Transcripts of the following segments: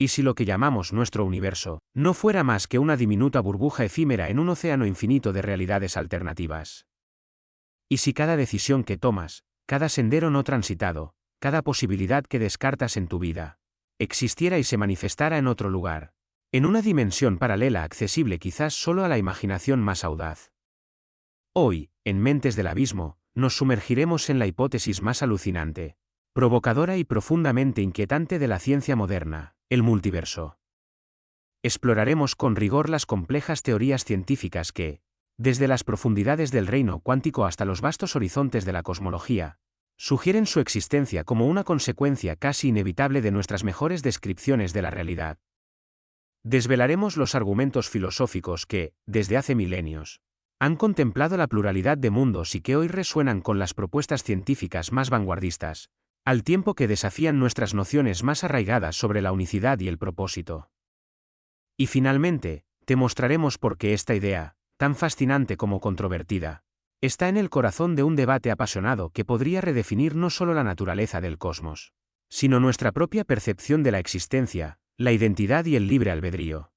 ¿Y si lo que llamamos nuestro universo no fuera más que una diminuta burbuja efímera en un océano infinito de realidades alternativas? ¿Y si cada decisión que tomas, cada sendero no transitado, cada posibilidad que descartas en tu vida, existiera y se manifestara en otro lugar, en una dimensión paralela accesible quizás solo a la imaginación más audaz? Hoy, en Mentes del Abismo, nos sumergiremos en la hipótesis más alucinante, provocadora y profundamente inquietante de la ciencia moderna, el multiverso. Exploraremos con rigor las complejas teorías científicas que, desde las profundidades del reino cuántico hasta los vastos horizontes de la cosmología, sugieren su existencia como una consecuencia casi inevitable de nuestras mejores descripciones de la realidad. Desvelaremos los argumentos filosóficos que, desde hace milenios, han contemplado la pluralidad de mundos y que hoy resuenan con las propuestas científicas más vanguardistas, al tiempo que desafían nuestras nociones más arraigadas sobre la unicidad y el propósito. Y finalmente, te mostraremos por qué esta idea, tan fascinante como controvertida, está en el corazón de un debate apasionado que podría redefinir no solo la naturaleza del cosmos, sino nuestra propia percepción de la existencia, la identidad y el libre albedrío.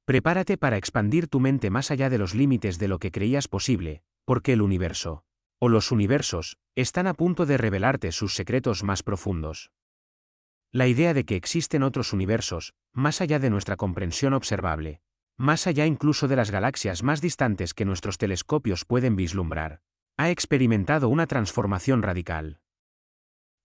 Prepárate para expandir tu mente más allá de los límites de lo que creías posible, porque el universo, o los universos, están a punto de revelarte sus secretos más profundos. La idea de que existen otros universos, más allá de nuestra comprensión observable, más allá incluso de las galaxias más distantes que nuestros telescopios pueden vislumbrar, ha experimentado una transformación radical.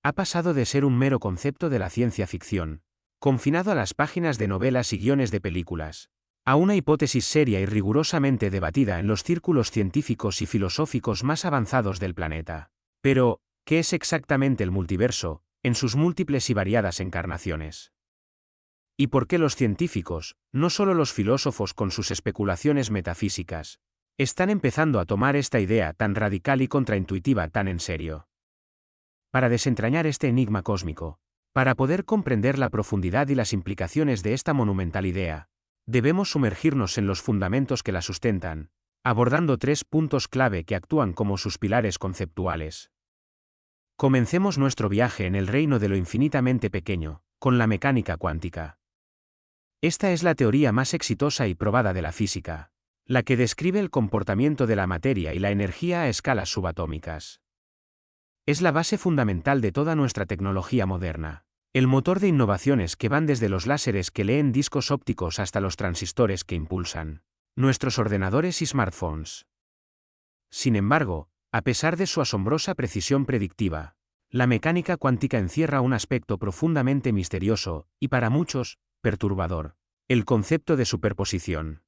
Ha pasado de ser un mero concepto de la ciencia ficción, confinado a las páginas de novelas y guiones de películas, a una hipótesis seria y rigurosamente debatida en los círculos científicos y filosóficos más avanzados del planeta. Pero, ¿qué es exactamente el multiverso, en sus múltiples y variadas encarnaciones? ¿Y por qué los científicos, no solo los filósofos con sus especulaciones metafísicas, están empezando a tomar esta idea tan radical y contraintuitiva tan en serio? Para desentrañar este enigma cósmico, para poder comprender la profundidad y las implicaciones de esta monumental idea, debemos sumergirnos en los fundamentos que la sustentan, abordando 3 puntos clave que actúan como sus pilares conceptuales. Comencemos nuestro viaje en el reino de lo infinitamente pequeño, con la mecánica cuántica. Esta es la teoría más exitosa y probada de la física, la que describe el comportamiento de la materia y la energía a escalas subatómicas. Es la base fundamental de toda nuestra tecnología moderna, el motor de innovaciones que van desde los láseres que leen discos ópticos hasta los transistores que impulsan nuestros ordenadores y smartphones. Sin embargo, a pesar de su asombrosa precisión predictiva, la mecánica cuántica encierra un aspecto profundamente misterioso, y para muchos, perturbador: el concepto de superposición.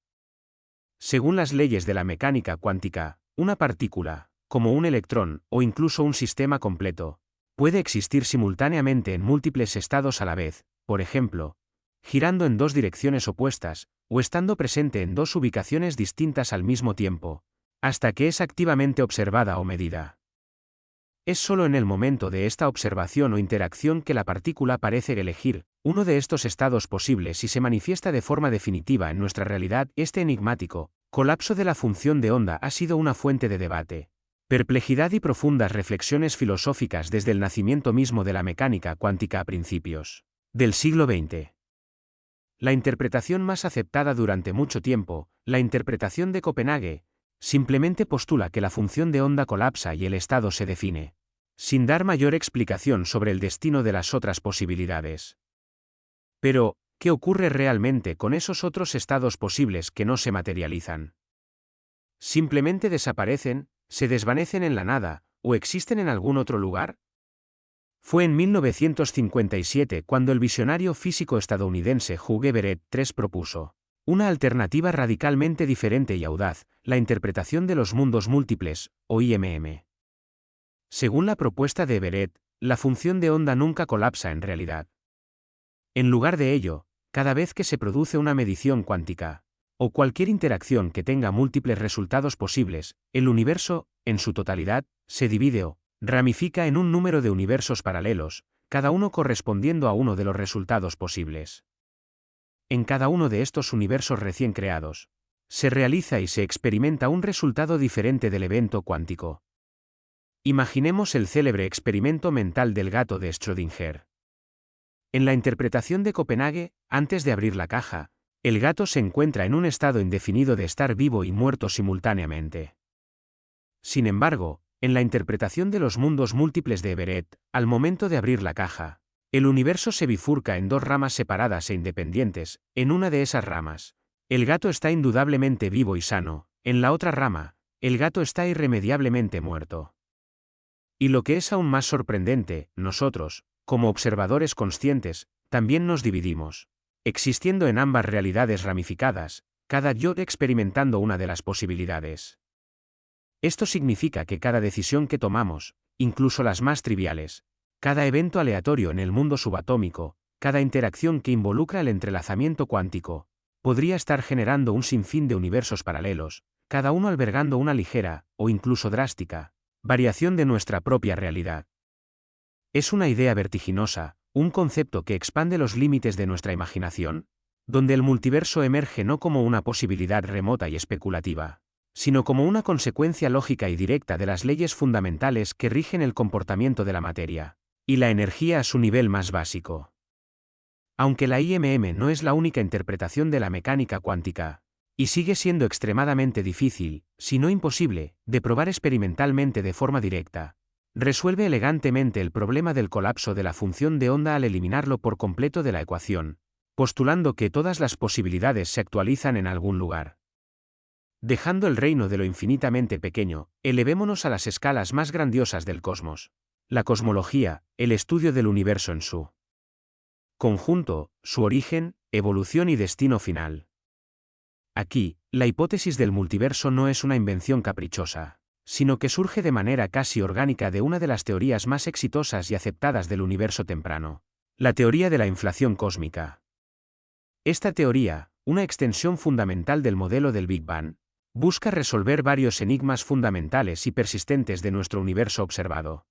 Según las leyes de la mecánica cuántica, una partícula, como un electrón o incluso un sistema completo, puede existir simultáneamente en múltiples estados a la vez, por ejemplo, girando en 2 direcciones opuestas, o estando presente en 2 ubicaciones distintas al mismo tiempo, hasta que es activamente observada o medida. Es solo en el momento de esta observación o interacción que la partícula parece elegir uno de estos estados posibles y se manifiesta de forma definitiva en nuestra realidad. Este enigmático colapso de la función de onda ha sido una fuente de debate, perplejidad y profundas reflexiones filosóficas desde el nacimiento mismo de la mecánica cuántica a principios del siglo XX. La interpretación más aceptada durante mucho tiempo, la interpretación de Copenhague, simplemente postula que la función de onda colapsa y el estado se define, sin dar mayor explicación sobre el destino de las otras posibilidades. Pero, ¿qué ocurre realmente con esos otros estados posibles que no se materializan? ¿Simplemente desaparecen, se desvanecen en la nada, o existen en algún otro lugar? Fue en 1957 cuando el visionario físico estadounidense Hugh Everett III propuso una alternativa radicalmente diferente y audaz: la interpretación de los mundos múltiples, o IMM. Según la propuesta de Everett, la función de onda nunca colapsa en realidad. En lugar de ello, cada vez que se produce una medición cuántica, o cualquier interacción que tenga múltiples resultados posibles, el universo, en su totalidad, se divide o ramifica en un número de universos paralelos, cada uno correspondiendo a uno de los resultados posibles. En cada uno de estos universos recién creados, se realiza y se experimenta un resultado diferente del evento cuántico. Imaginemos el célebre experimento mental del gato de Schrödinger. En la interpretación de Copenhague, antes de abrir la caja, el gato se encuentra en un estado indefinido de estar vivo y muerto simultáneamente. Sin embargo, en la interpretación de los mundos múltiples de Everett, al momento de abrir la caja, el universo se bifurca en dos ramas separadas e independientes. En una de esas ramas, el gato está indudablemente vivo y sano; en la otra rama, el gato está irremediablemente muerto. Y lo que es aún más sorprendente, nosotros, como observadores conscientes, también nos dividimos, existiendo en ambas realidades ramificadas, cada yo experimentando una de las posibilidades. Esto significa que cada decisión que tomamos, incluso las más triviales, cada evento aleatorio en el mundo subatómico, cada interacción que involucra el entrelazamiento cuántico, podría estar generando un sinfín de universos paralelos, cada uno albergando una ligera, o incluso drástica, variación de nuestra propia realidad. Es una idea vertiginosa, un concepto que expande los límites de nuestra imaginación, donde el multiverso emerge no como una posibilidad remota y especulativa, sino como una consecuencia lógica y directa de las leyes fundamentales que rigen el comportamiento de la materia y la energía a su nivel más básico. Aunque la IMM no es la única interpretación de la mecánica cuántica, y sigue siendo extremadamente difícil, si no imposible, de probar experimentalmente de forma directa, resuelve elegantemente el problema del colapso de la función de onda al eliminarlo por completo de la ecuación, postulando que todas las posibilidades se actualizan en algún lugar. Dejando el reino de lo infinitamente pequeño, elevémonos a las escalas más grandiosas del cosmos. La cosmología, el estudio del universo en su conjunto, su origen, evolución y destino final. Aquí, la hipótesis del multiverso no es una invención caprichosa, sino que surge de manera casi orgánica de una de las teorías más exitosas y aceptadas del universo temprano, la teoría de la inflación cósmica. Esta teoría, una extensión fundamental del modelo del Big Bang, busca resolver varios enigmas fundamentales y persistentes de nuestro universo observado.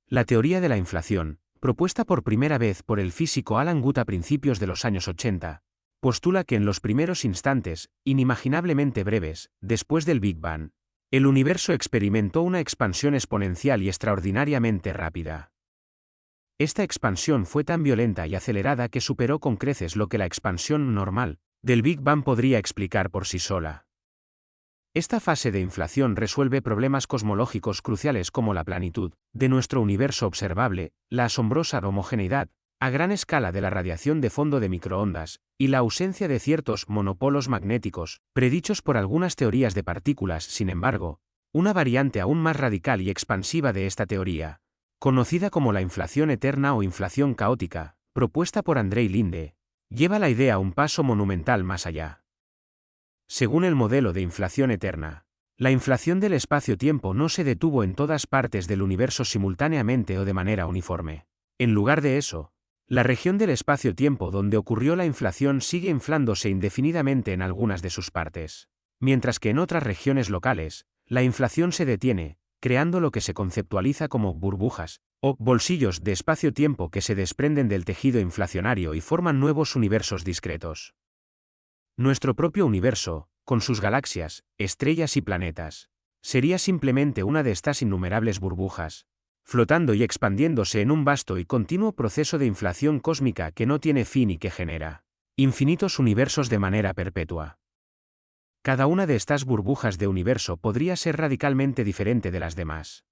La teoría de la inflación, propuesta por primera vez por el físico Alan Guth a principios de los años 80, postula que en los primeros instantes, inimaginablemente breves, después del Big Bang, el universo experimentó una expansión exponencial y extraordinariamente rápida. Esta expansión fue tan violenta y acelerada que superó con creces lo que la expansión normal del Big Bang podría explicar por sí sola. Esta fase de inflación resuelve problemas cosmológicos cruciales como la planitud de nuestro universo observable, la asombrosa homogeneidad a gran escala de la radiación de fondo de microondas, y la ausencia de ciertos monopolos magnéticos, predichos por algunas teorías de partículas. Sin embargo, una variante aún más radical y expansiva de esta teoría, conocida como la inflación eterna o inflación caótica, propuesta por Andrei Linde, lleva la idea un paso monumental más allá. Según el modelo de inflación eterna, la inflación del espacio-tiempo no se detuvo en todas partes del universo simultáneamente o de manera uniforme. En lugar de eso, la región del espacio-tiempo donde ocurrió la inflación sigue inflándose indefinidamente en algunas de sus partes, mientras que en otras regiones locales, la inflación se detiene, creando lo que se conceptualiza como burbujas, o bolsillos de espacio-tiempo que se desprenden del tejido inflacionario y forman nuevos universos discretos. Nuestro propio universo, con sus galaxias, estrellas y planetas, sería simplemente una de estas innumerables burbujas, flotando y expandiéndose en un vasto y continuo proceso de inflación cósmica que no tiene fin y que genera infinitos universos de manera perpetua. Cada una de estas burbujas de universo podría ser radicalmente diferente de las demás.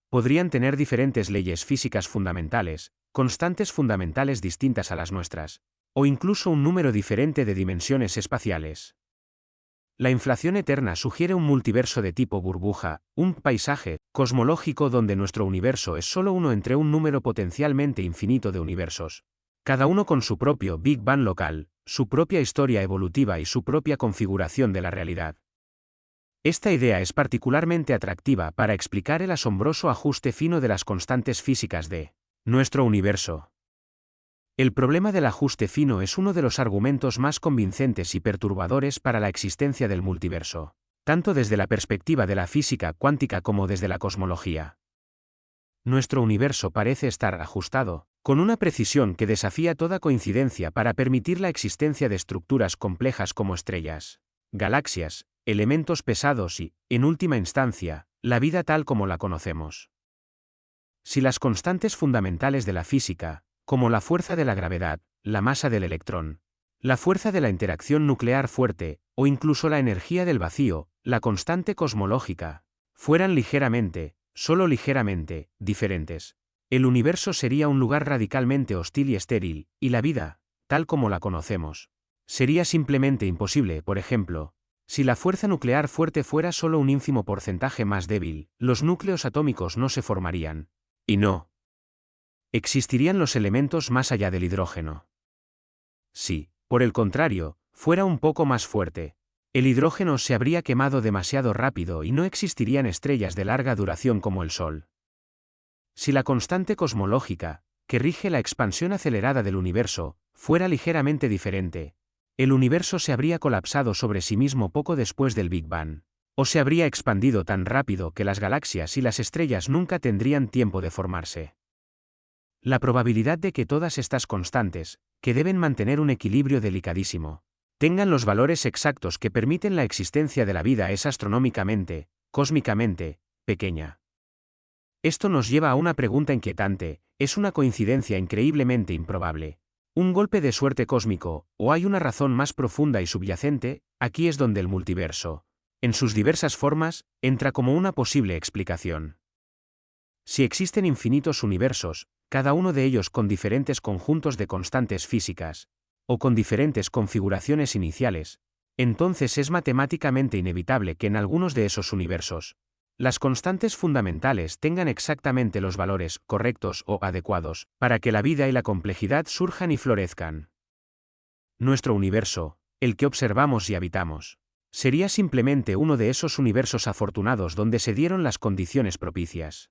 Podrían tener diferentes leyes físicas fundamentales, constantes fundamentales distintas a las nuestras, o incluso un número diferente de dimensiones espaciales. La inflación eterna sugiere un multiverso de tipo burbuja, un paisaje cosmológico donde nuestro universo es solo uno entre un número potencialmente infinito de universos, cada uno con su propio Big Bang local, su propia historia evolutiva y su propia configuración de la realidad. Esta idea es particularmente atractiva para explicar el asombroso ajuste fino de las constantes físicas de nuestro universo. El problema del ajuste fino es uno de los argumentos más convincentes y perturbadores para la existencia del multiverso, tanto desde la perspectiva de la física cuántica como desde la cosmología. Nuestro universo parece estar ajustado, con una precisión que desafía toda coincidencia para permitir la existencia de estructuras complejas como estrellas, galaxias, elementos pesados y, en última instancia, la vida tal como la conocemos. Si las constantes fundamentales de la física, como la fuerza de la gravedad, la masa del electrón, la fuerza de la interacción nuclear fuerte, o incluso la energía del vacío, la constante cosmológica, fueran ligeramente, solo ligeramente, diferentes, el universo sería un lugar radicalmente hostil y estéril, y la vida, tal como la conocemos, sería simplemente imposible. Por ejemplo, si la fuerza nuclear fuerte fuera solo un ínfimo porcentaje más débil, los núcleos atómicos no se formarían. Y no existirían los elementos más allá del hidrógeno. Si, por el contrario, fuera un poco más fuerte, el hidrógeno se habría quemado demasiado rápido y no existirían estrellas de larga duración como el Sol. Si la constante cosmológica, que rige la expansión acelerada del universo, fuera ligeramente diferente, el universo se habría colapsado sobre sí mismo poco después del Big Bang, o se habría expandido tan rápido que las galaxias y las estrellas nunca tendrían tiempo de formarse. La probabilidad de que todas estas constantes, que deben mantener un equilibrio delicadísimo, tengan los valores exactos que permiten la existencia de la vida es astronómicamente, cósmicamente, pequeña. Esto nos lleva a una pregunta inquietante: ¿es una coincidencia increíblemente improbable, un golpe de suerte cósmico, o hay una razón más profunda y subyacente? Aquí es donde el multiverso, en sus diversas formas, entra como una posible explicación. Si existen infinitos universos, cada uno de ellos con diferentes conjuntos de constantes físicas, o con diferentes configuraciones iniciales, entonces es matemáticamente inevitable que en algunos de esos universos, las constantes fundamentales tengan exactamente los valores correctos o adecuados para que la vida y la complejidad surjan y florezcan. Nuestro universo, el que observamos y habitamos, sería simplemente uno de esos universos afortunados donde se dieron las condiciones propicias.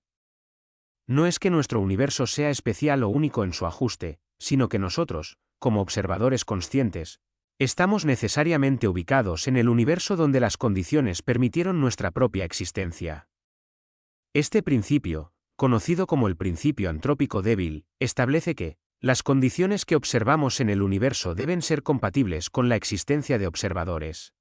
No es que nuestro universo sea especial o único en su ajuste, sino que nosotros, como observadores conscientes, estamos necesariamente ubicados en el universo donde las condiciones permitieron nuestra propia existencia. Este principio, conocido como el principio antrópico débil, establece que las condiciones que observamos en el universo deben ser compatibles con la existencia de observadores.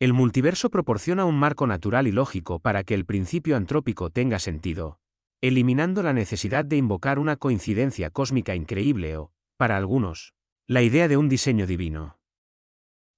El multiverso proporciona un marco natural y lógico para que el principio antrópico tenga sentido, eliminando la necesidad de invocar una coincidencia cósmica increíble o, para algunos, la idea de un diseño divino.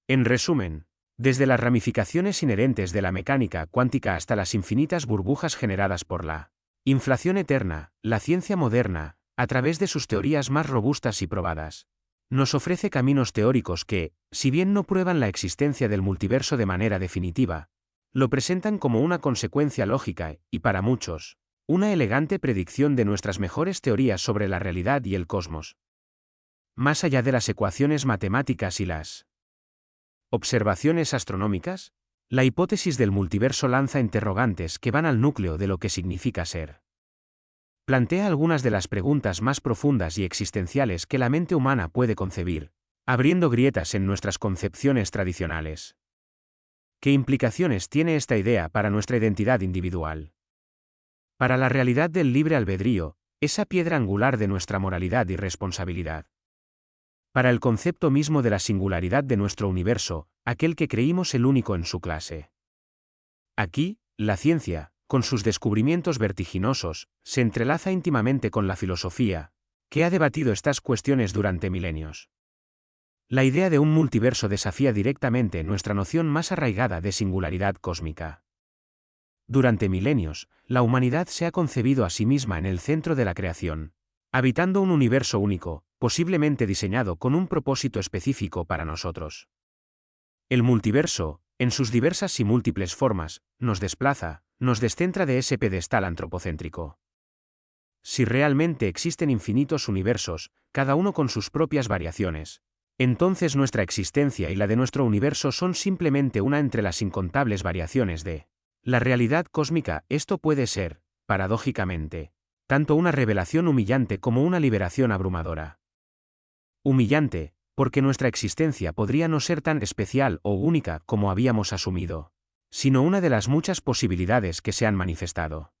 En resumen, desde las ramificaciones inherentes de la mecánica cuántica hasta las infinitas burbujas generadas por la inflación eterna, la ciencia moderna, a través de sus teorías más robustas y probadas, nos ofrece caminos teóricos que, si bien no prueban la existencia del multiverso de manera definitiva, lo presentan como una consecuencia lógica y, para muchos, una elegante predicción de nuestras mejores teorías sobre la realidad y el cosmos. Más allá de las ecuaciones matemáticas y las observaciones astronómicas, la hipótesis del multiverso lanza interrogantes que van al núcleo de lo que significa ser. Plantea algunas de las preguntas más profundas y existenciales que la mente humana puede concebir, abriendo grietas en nuestras concepciones tradicionales. ¿Qué implicaciones tiene esta idea para nuestra identidad individual? Para la realidad del libre albedrío, esa piedra angular de nuestra moralidad y responsabilidad. Para el concepto mismo de la singularidad de nuestro universo, aquel que creímos el único en su clase. Aquí, la ciencia, con sus descubrimientos vertiginosos, se entrelaza íntimamente con la filosofía, que ha debatido estas cuestiones durante milenios. La idea de un multiverso desafía directamente nuestra noción más arraigada de singularidad cósmica. Durante milenios, la humanidad se ha concebido a sí misma en el centro de la creación, habitando un universo único, posiblemente diseñado con un propósito específico para nosotros. El multiverso, en sus diversas y múltiples formas, nos desplaza, nos descentra de ese pedestal antropocéntrico. Si realmente existen infinitos universos, cada uno con sus propias variaciones, entonces nuestra existencia y la de nuestro universo son simplemente una entre las incontables variaciones de la realidad cósmica. Esto puede ser, paradójicamente, tanto una revelación humillante como una liberación abrumadora. Humillante, porque nuestra existencia podría no ser tan especial o única como habíamos asumido, sino una de las muchas posibilidades que se han manifestado.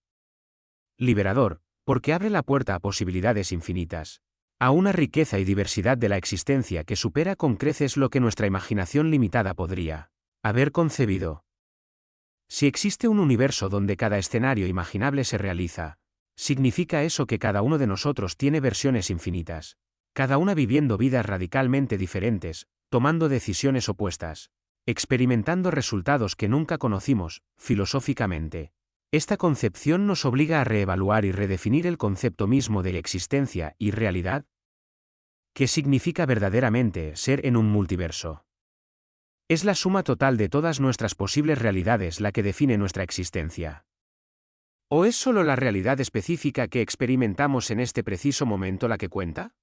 Liberador, porque abre la puerta a posibilidades infinitas, a una riqueza y diversidad de la existencia que supera con creces lo que nuestra imaginación limitada podría haber concebido. Si existe un universo donde cada escenario imaginable se realiza, ¿Significa eso que cada uno de nosotros tiene versiones infinitas? Cada una viviendo vidas radicalmente diferentes, tomando decisiones opuestas, experimentando resultados que nunca conocimos, filosóficamente. Esta concepción nos obliga a reevaluar y redefinir el concepto mismo de existencia y realidad. ¿Qué significa verdaderamente ser en un multiverso? ¿Es la suma total de todas nuestras posibles realidades la que define nuestra existencia? ¿O es solo la realidad específica que experimentamos en este preciso momento la que cuenta?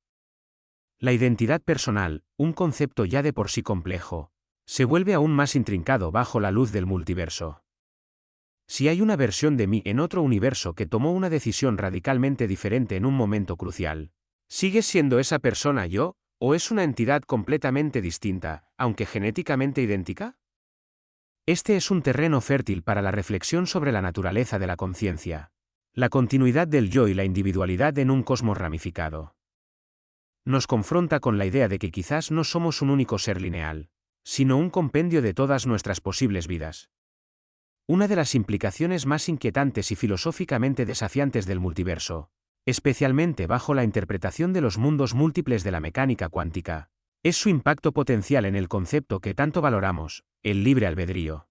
La identidad personal, un concepto ya de por sí complejo, se vuelve aún más intrincado bajo la luz del multiverso. Si hay una versión de mí en otro universo que tomó una decisión radicalmente diferente en un momento crucial, ¿sigue siendo esa persona yo, o es una entidad completamente distinta, aunque genéticamente idéntica? Este es un terreno fértil para la reflexión sobre la naturaleza de la conciencia, la continuidad del yo y la individualidad en un cosmos ramificado. Nos confronta con la idea de que quizás no somos un único ser lineal, sino un compendio de todas nuestras posibles vidas. Una de las implicaciones más inquietantes y filosóficamente desafiantes del multiverso, especialmente bajo la interpretación de los mundos múltiples de la mecánica cuántica, es su impacto potencial en el concepto que tanto valoramos, el libre albedrío.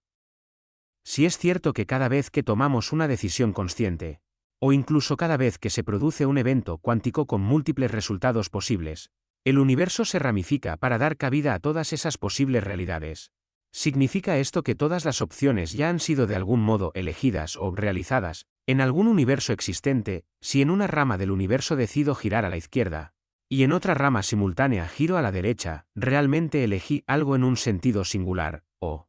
Si es cierto que cada vez que tomamos una decisión consciente, o incluso cada vez que se produce un evento cuántico con múltiples resultados posibles, el universo se ramifica para dar cabida a todas esas posibles realidades. ¿Significa esto que todas las opciones ya han sido de algún modo elegidas o realizadas, en algún universo existente, si en una rama del universo decido girar a la izquierda, y en otra rama simultánea giro a la derecha, realmente elegí algo en un sentido singular, o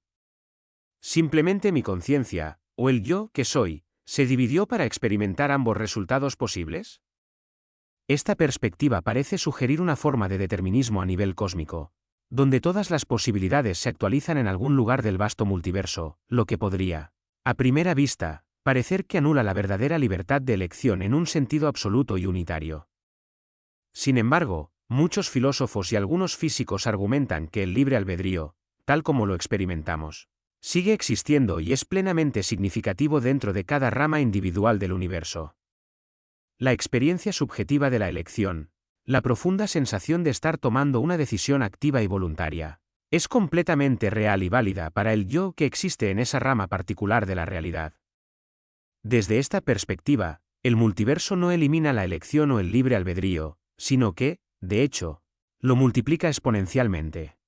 simplemente mi conciencia, o el yo que soy, se dividió para experimentar ambos resultados posibles? Esta perspectiva parece sugerir una forma de determinismo a nivel cósmico, donde todas las posibilidades se actualizan en algún lugar del vasto multiverso, lo que podría, a primera vista, parecer que anula la verdadera libertad de elección en un sentido absoluto y unitario. Sin embargo, muchos filósofos y algunos físicos argumentan que el libre albedrío, tal como lo experimentamos, sigue existiendo y es plenamente significativo dentro de cada rama individual del universo. La experiencia subjetiva de la elección, la profunda sensación de estar tomando una decisión activa y voluntaria, es completamente real y válida para el yo que existe en esa rama particular de la realidad. Desde esta perspectiva, el multiverso no elimina la elección o el libre albedrío, sino que, de hecho, lo multiplica exponencialmente.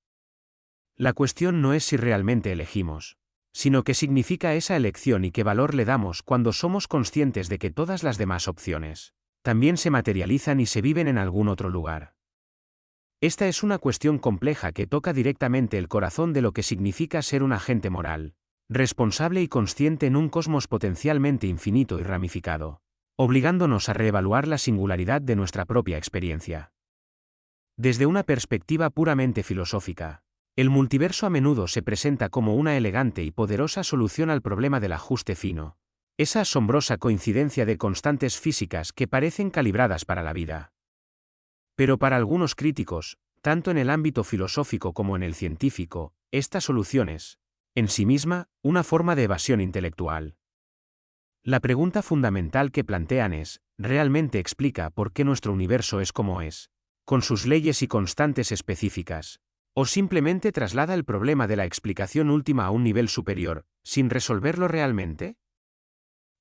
La cuestión no es si realmente elegimos, sino qué significa esa elección y qué valor le damos cuando somos conscientes de que todas las demás opciones también se materializan y se viven en algún otro lugar. Esta es una cuestión compleja que toca directamente el corazón de lo que significa ser un agente moral, responsable y consciente en un cosmos potencialmente infinito y ramificado, obligándonos a reevaluar la singularidad de nuestra propia experiencia. Desde una perspectiva puramente filosófica, el multiverso a menudo se presenta como una elegante y poderosa solución al problema del ajuste fino, esa asombrosa coincidencia de constantes físicas que parecen calibradas para la vida. Pero para algunos críticos, tanto en el ámbito filosófico como en el científico, esta solución es, en sí misma, una forma de evasión intelectual. La pregunta fundamental que plantean es, ¿realmente explica por qué nuestro universo es como es, con sus leyes y constantes específicas, o simplemente traslada el problema de la explicación última a un nivel superior, sin resolverlo realmente?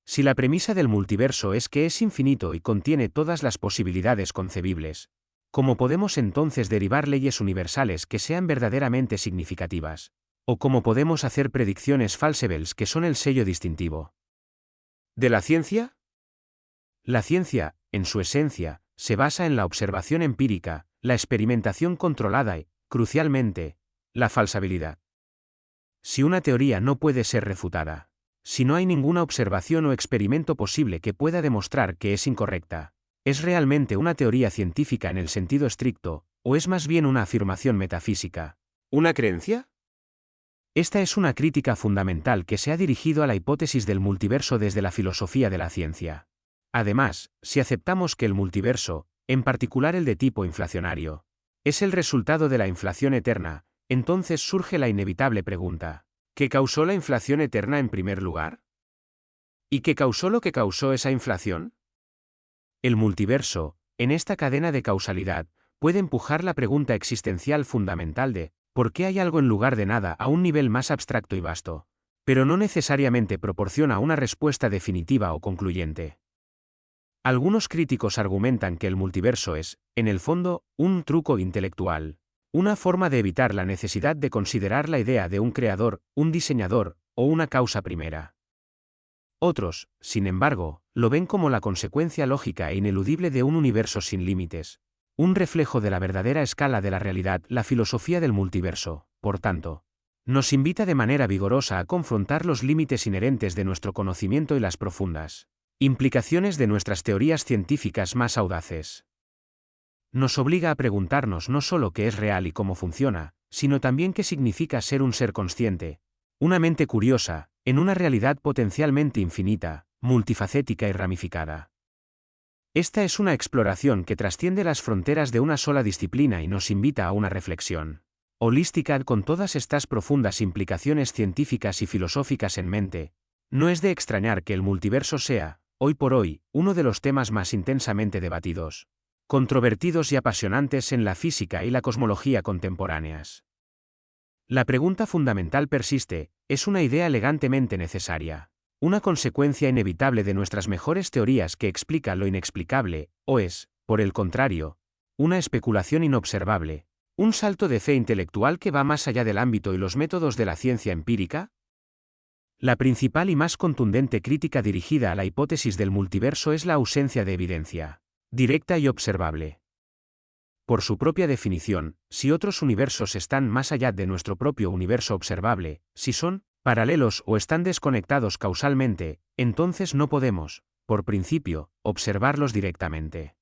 Si la premisa del multiverso es que es infinito y contiene todas las posibilidades concebibles, ¿cómo podemos entonces derivar leyes universales que sean verdaderamente significativas? ¿O cómo podemos hacer predicciones falsables que son el sello distintivo de la ciencia? La ciencia, en su esencia, se basa en la observación empírica, la experimentación controlada y, crucialmente, la falsabilidad. Si una teoría no puede ser refutada, si no hay ninguna observación o experimento posible que pueda demostrar que es incorrecta, ¿es realmente una teoría científica en el sentido estricto, o es más bien una afirmación metafísica? ¿Una creencia? Esta es una crítica fundamental que se ha dirigido a la hipótesis del multiverso desde la filosofía de la ciencia. Además, si aceptamos que el multiverso, en particular el de tipo inflacionario, es el resultado de la inflación eterna, entonces surge la inevitable pregunta: ¿qué causó la inflación eterna en primer lugar? ¿Y qué causó lo que causó esa inflación? El multiverso, en esta cadena de causalidad, puede empujar la pregunta existencial fundamental de ¿por qué hay algo en lugar de nada a un nivel más abstracto y vasto? Pero no necesariamente proporciona una respuesta definitiva o concluyente. Algunos críticos argumentan que el multiverso es, en el fondo, un truco intelectual, una forma de evitar la necesidad de considerar la idea de un creador, un diseñador, o una causa primera. Otros, sin embargo, lo ven como la consecuencia lógica e ineludible de un universo sin límites, un reflejo de la verdadera escala de la realidad. La filosofía del multiverso, por tanto, nos invita de manera vigorosa a confrontar los límites inherentes de nuestro conocimiento y las profundas implicaciones de nuestras teorías científicas más audaces. Nos obliga a preguntarnos no solo qué es real y cómo funciona, sino también qué significa ser un ser consciente, una mente curiosa, en una realidad potencialmente infinita, multifacética y ramificada. Esta es una exploración que trasciende las fronteras de una sola disciplina y nos invita a una reflexión holística con todas estas profundas implicaciones científicas y filosóficas en mente. No es de extrañar que el multiverso sea, hoy por hoy, uno de los temas más intensamente debatidos, controvertidos y apasionantes en la física y la cosmología contemporáneas. La pregunta fundamental persiste, ¿es una idea elegantemente necesaria, una consecuencia inevitable de nuestras mejores teorías que explica lo inexplicable, o es, por el contrario, una especulación inobservable, un salto de fe intelectual que va más allá del ámbito y los métodos de la ciencia empírica? La principal y más contundente crítica dirigida a la hipótesis del multiverso es la ausencia de evidencia directa y observable. Por su propia definición, si otros universos están más allá de nuestro propio universo observable, si son paralelos o están desconectados causalmente, entonces no podemos, por principio, observarlos directamente.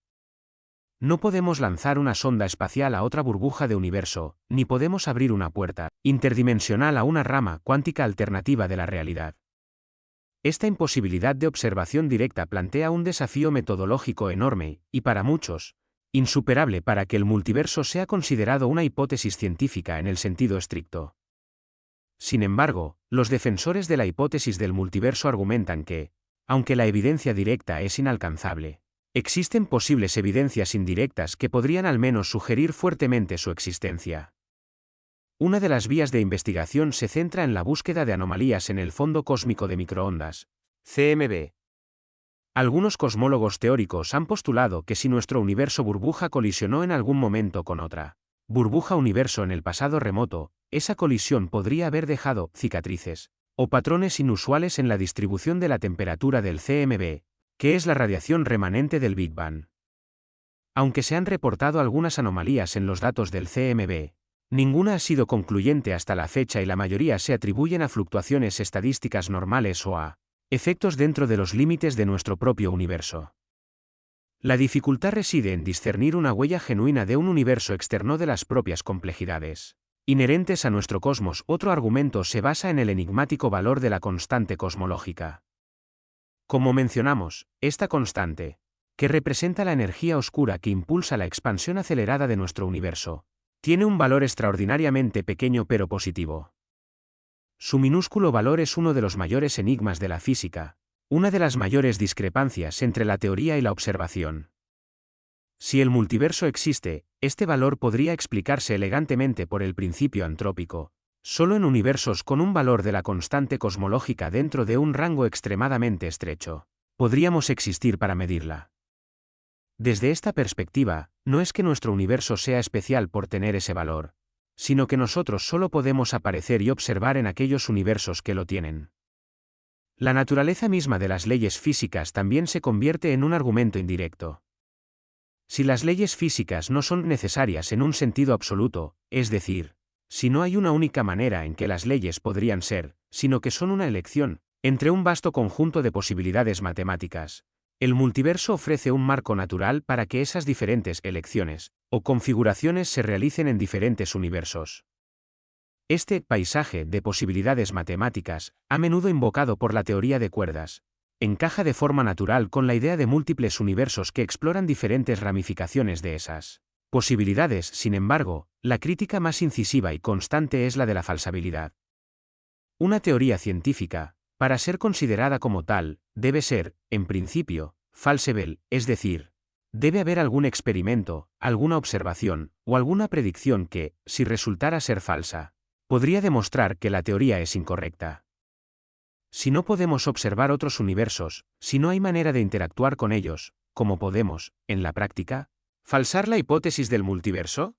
No podemos lanzar una sonda espacial a otra burbuja de universo, ni podemos abrir una puerta interdimensional a una rama cuántica alternativa de la realidad. Esta imposibilidad de observación directa plantea un desafío metodológico enorme, y para muchos, insuperable para que el multiverso sea considerado una hipótesis científica en el sentido estricto. Sin embargo, los defensores de la hipótesis del multiverso argumentan que, aunque la evidencia directa es inalcanzable, existen posibles evidencias indirectas que podrían al menos sugerir fuertemente su existencia. Una de las vías de investigación se centra en la búsqueda de anomalías en el fondo cósmico de microondas, CMB. Algunos cosmólogos teóricos han postulado que si nuestro universo burbuja colisionó en algún momento con otra burbuja universo en el pasado remoto, esa colisión podría haber dejado cicatrices o patrones inusuales en la distribución de la temperatura del CMB, que es la radiación remanente del Big Bang. Aunque se han reportado algunas anomalías en los datos del CMB, ninguna ha sido concluyente hasta la fecha y la mayoría se atribuyen a fluctuaciones estadísticas normales o a efectos dentro de los límites de nuestro propio universo. La dificultad reside en discernir una huella genuina de un universo externo de las propias complejidades inherentes a nuestro cosmos. Otro argumento se basa en el enigmático valor de la constante cosmológica. Como mencionamos, esta constante, que representa la energía oscura que impulsa la expansión acelerada de nuestro universo, tiene un valor extraordinariamente pequeño pero positivo. Su minúsculo valor es uno de los mayores enigmas de la física, una de las mayores discrepancias entre la teoría y la observación. Si el multiverso existe, este valor podría explicarse elegantemente por el principio antrópico, solo en universos con un valor de la constante cosmológica dentro de un rango extremadamente estrecho, podríamos existir para medirla. Desde esta perspectiva, no es que nuestro universo sea especial por tener ese valor, sino que nosotros solo podemos aparecer y observar en aquellos universos que lo tienen. La naturaleza misma de las leyes físicas también se convierte en un argumento indirecto. Si las leyes físicas no son necesarias en un sentido absoluto, es decir, si no hay una única manera en que las leyes podrían ser, sino que son una elección entre un vasto conjunto de posibilidades matemáticas, el multiverso ofrece un marco natural para que esas diferentes elecciones o configuraciones se realicen en diferentes universos. Este paisaje de posibilidades matemáticas, a menudo invocado por la teoría de cuerdas, encaja de forma natural con la idea de múltiples universos que exploran diferentes ramificaciones de esas posibilidades. Sin embargo, la crítica más incisiva y constante es la de la falsabilidad. Una teoría científica, para ser considerada como tal, debe ser, en principio, falsible, es decir, debe haber algún experimento, alguna observación, o alguna predicción que, si resultara ser falsa, podría demostrar que la teoría es incorrecta. Si no podemos observar otros universos, si no hay manera de interactuar con ellos, ¿cómo podemos, en la práctica, falsar la hipótesis del multiverso?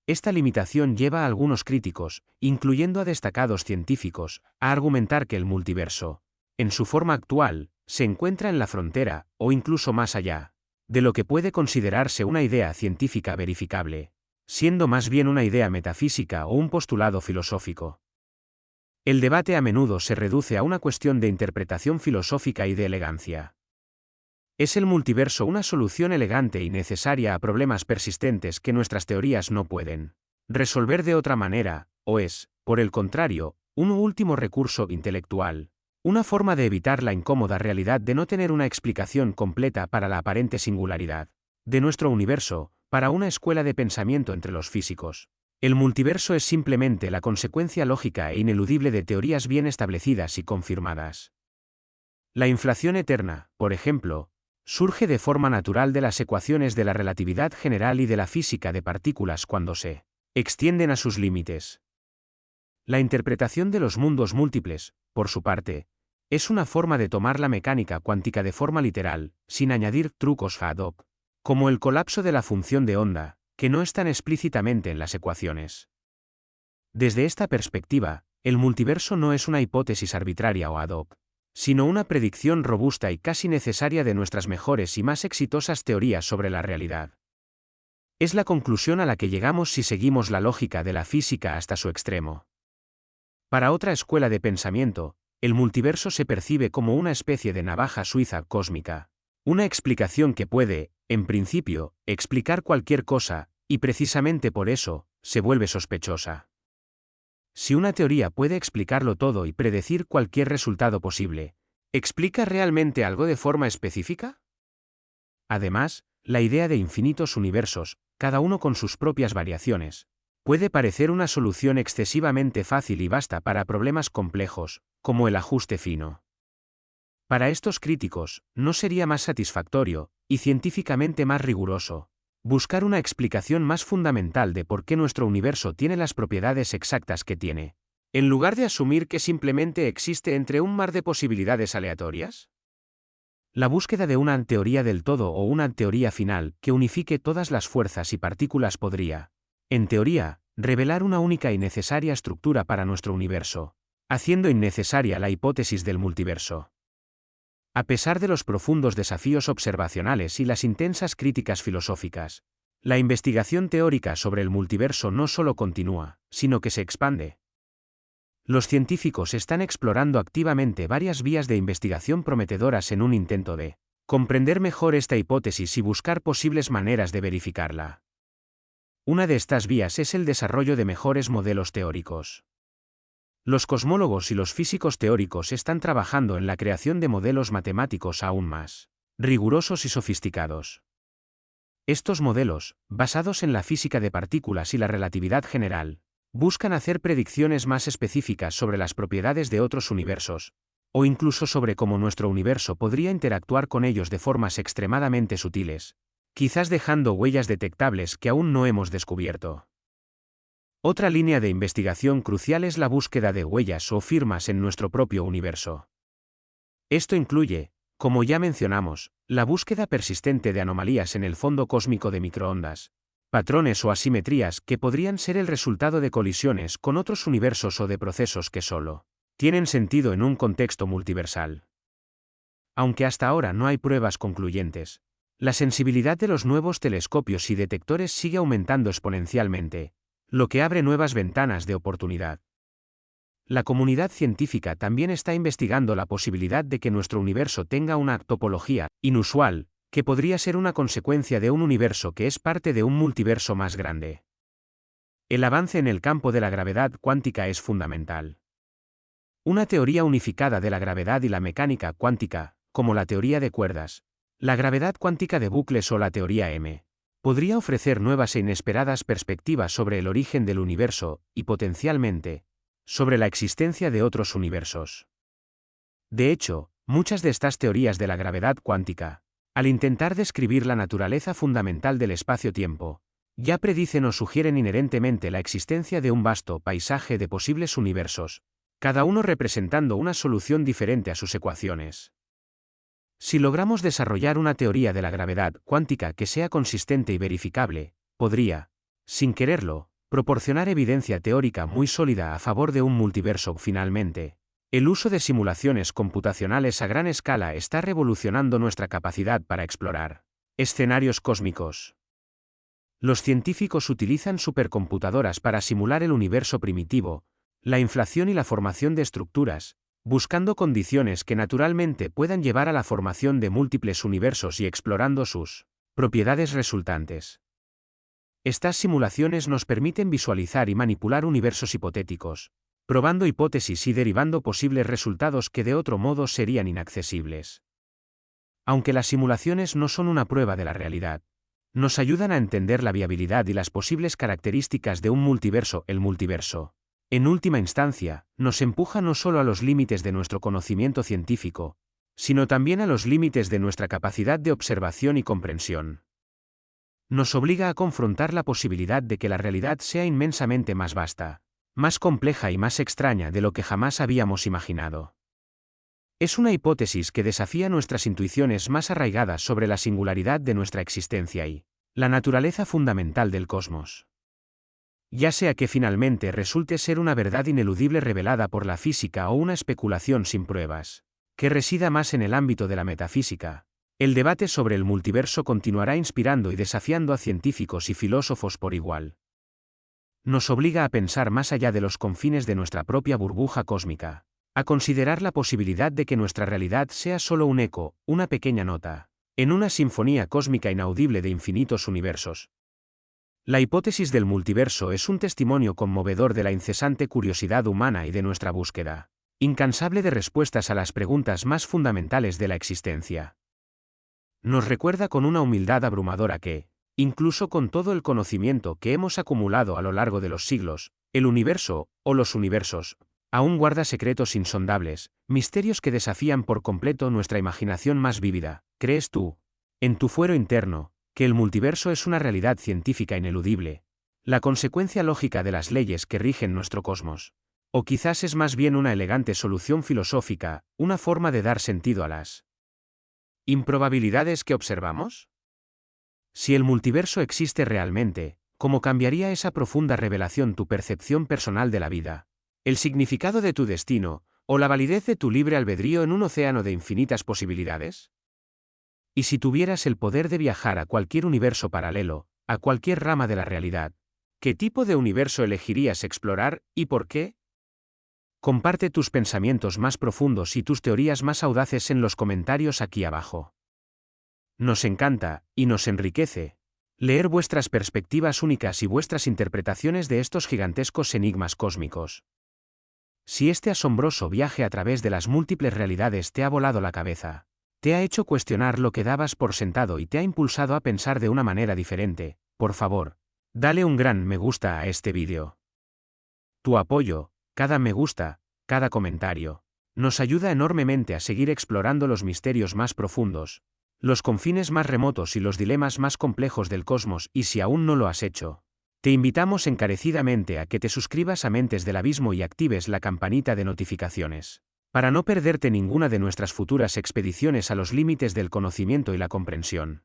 Esta limitación lleva a algunos críticos, incluyendo a destacados científicos, a argumentar que el multiverso, en su forma actual, se encuentra en la frontera, o incluso más allá, de lo que puede considerarse una idea científica verificable, siendo más bien una idea metafísica o un postulado filosófico. El debate a menudo se reduce a una cuestión de interpretación filosófica y de elegancia. ¿Es el multiverso una solución elegante y necesaria a problemas persistentes que nuestras teorías no pueden resolver de otra manera, o es, por el contrario, un último recurso intelectual, una forma de evitar la incómoda realidad de no tener una explicación completa para la aparente singularidad de nuestro universo? Para una escuela de pensamiento entre los físicos, el multiverso es simplemente la consecuencia lógica e ineludible de teorías bien establecidas y confirmadas. La inflación eterna, por ejemplo, surge de forma natural de las ecuaciones de la relatividad general y de la física de partículas cuando se extienden a sus límites. La interpretación de los mundos múltiples, por su parte, es una forma de tomar la mecánica cuántica de forma literal, sin añadir trucos ad hoc, como el colapso de la función de onda, que no están explícitamente en las ecuaciones. Desde esta perspectiva, el multiverso no es una hipótesis arbitraria o ad hoc, sino una predicción robusta y casi necesaria de nuestras mejores y más exitosas teorías sobre la realidad. Es la conclusión a la que llegamos si seguimos la lógica de la física hasta su extremo. Para otra escuela de pensamiento, el multiverso se percibe como una especie de navaja suiza cósmica, una explicación que puede, en principio, explicar cualquier cosa, y precisamente por eso, se vuelve sospechosa. Si una teoría puede explicarlo todo y predecir cualquier resultado posible, ¿explica realmente algo de forma específica? Además, la idea de infinitos universos, cada uno con sus propias variaciones, puede parecer una solución excesivamente fácil y vasta para problemas complejos, como el ajuste fino. Para estos críticos, ¿no sería más satisfactorio, y científicamente más riguroso, buscar una explicación más fundamental de por qué nuestro universo tiene las propiedades exactas que tiene, en lugar de asumir que simplemente existe entre un mar de posibilidades aleatorias? La búsqueda de una teoría del todo o una teoría final que unifique todas las fuerzas y partículas podría, en teoría, revelar una única y necesaria estructura para nuestro universo, haciendo innecesaria la hipótesis del multiverso. A pesar de los profundos desafíos observacionales y las intensas críticas filosóficas, la investigación teórica sobre el multiverso no solo continúa, sino que se expande. Los científicos están explorando activamente varias vías de investigación prometedoras en un intento de comprender mejor esta hipótesis y buscar posibles maneras de verificarla. Una de estas vías es el desarrollo de mejores modelos teóricos. Los cosmólogos y los físicos teóricos están trabajando en la creación de modelos matemáticos aún más rigurosos y sofisticados. Estos modelos, basados en la física de partículas y la relatividad general, buscan hacer predicciones más específicas sobre las propiedades de otros universos, o incluso sobre cómo nuestro universo podría interactuar con ellos de formas extremadamente sutiles, quizás dejando huellas detectables que aún no hemos descubierto. Otra línea de investigación crucial es la búsqueda de huellas o firmas en nuestro propio universo. Esto incluye, como ya mencionamos, la búsqueda persistente de anomalías en el fondo cósmico de microondas, patrones o asimetrías que podrían ser el resultado de colisiones con otros universos o de procesos que solo tienen sentido en un contexto multiversal. Aunque hasta ahora no hay pruebas concluyentes, la sensibilidad de los nuevos telescopios y detectores sigue aumentando exponencialmente, lo que abre nuevas ventanas de oportunidad. La comunidad científica también está investigando la posibilidad de que nuestro universo tenga una topología inusual, que podría ser una consecuencia de un universo que es parte de un multiverso más grande. El avance en el campo de la gravedad cuántica es fundamental. Una teoría unificada de la gravedad y la mecánica cuántica, como la teoría de cuerdas, la gravedad cuántica de bucles o la teoría M, podría ofrecer nuevas e inesperadas perspectivas sobre el origen del universo y, potencialmente, sobre la existencia de otros universos. De hecho, Muchas de estas teorías de la gravedad cuántica, al intentar describir la naturaleza fundamental del espacio-tiempo, ya predicen o sugieren inherentemente la existencia de un vasto paisaje de posibles universos, cada uno representando una solución diferente a sus ecuaciones. Si logramos desarrollar una teoría de la gravedad cuántica que sea consistente y verificable, podría, sin quererlo, proporcionar evidencia teórica muy sólida a favor de un multiverso. Finalmente, el uso de simulaciones computacionales a gran escala está revolucionando nuestra capacidad para explorar escenarios cósmicos. Los científicos utilizan supercomputadoras para simular el universo primitivo, la inflación y la formación de estructuras, buscando condiciones que naturalmente puedan llevar a la formación de múltiples universos y explorando sus propiedades resultantes. Estas simulaciones nos permiten visualizar y manipular universos hipotéticos, probando hipótesis y derivando posibles resultados que de otro modo serían inaccesibles. Aunque las simulaciones no son una prueba de la realidad, nos ayudan a entender la viabilidad y las posibles características de un multiverso. El multiverso, en última instancia, nos empuja no solo a los límites de nuestro conocimiento científico, sino también a los límites de nuestra capacidad de observación y comprensión. Nos obliga a confrontar la posibilidad de que la realidad sea inmensamente más vasta, más compleja y más extraña de lo que jamás habíamos imaginado. Es una hipótesis que desafía nuestras intuiciones más arraigadas sobre la singularidad de nuestra existencia y la naturaleza fundamental del cosmos. Ya sea que finalmente resulte ser una verdad ineludible revelada por la física o una especulación sin pruebas, que resida más en el ámbito de la metafísica, el debate sobre el multiverso continuará inspirando y desafiando a científicos y filósofos por igual. Nos obliga a pensar más allá de los confines de nuestra propia burbuja cósmica, a considerar la posibilidad de que nuestra realidad sea solo un eco, una pequeña nota, en una sinfonía cósmica inaudible de infinitos universos. La hipótesis del multiverso es un testimonio conmovedor de la incesante curiosidad humana y de nuestra búsqueda incansable de respuestas a las preguntas más fundamentales de la existencia. Nos recuerda con una humildad abrumadora que, incluso con todo el conocimiento que hemos acumulado a lo largo de los siglos, el universo, o los universos, aún guarda secretos insondables, misterios que desafían por completo nuestra imaginación más vívida. ¿Crees tú, en tu fuero interno, que el multiverso es una realidad científica ineludible, la consecuencia lógica de las leyes que rigen nuestro cosmos? O quizás es más bien una elegante solución filosófica, una forma de dar sentido a las improbabilidades que observamos? Si el multiverso existe realmente, ¿cómo cambiaría esa profunda revelación tu percepción personal de la vida, el significado de tu destino, o la validez de tu libre albedrío en un océano de infinitas posibilidades? Y si tuvieras el poder de viajar a cualquier universo paralelo, a cualquier rama de la realidad, ¿qué tipo de universo elegirías explorar, y por qué? Comparte tus pensamientos más profundos y tus teorías más audaces en los comentarios aquí abajo. Nos encanta, y nos enriquece, leer vuestras perspectivas únicas y vuestras interpretaciones de estos gigantescos enigmas cósmicos. Si este asombroso viaje a través de las múltiples realidades te ha volado la cabeza, te ha hecho cuestionar lo que dabas por sentado y te ha impulsado a pensar de una manera diferente, por favor, dale un gran me gusta a este vídeo. Tu apoyo, cada me gusta, cada comentario, nos ayuda enormemente a seguir explorando los misterios más profundos, los confines más remotos y los dilemas más complejos del cosmos. Y si aún no lo has hecho, te invitamos encarecidamente a que te suscribas a Mentes del Abismo y actives la campanita de notificaciones, para no perderte ninguna de nuestras futuras expediciones a los límites del conocimiento y la comprensión.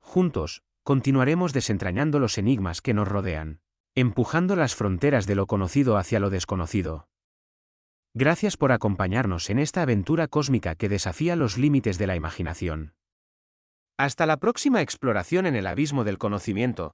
Juntos, continuaremos desentrañando los enigmas que nos rodean, empujando las fronteras de lo conocido hacia lo desconocido. Gracias por acompañarnos en esta aventura cósmica que desafía los límites de la imaginación. Hasta la próxima exploración en el abismo del conocimiento.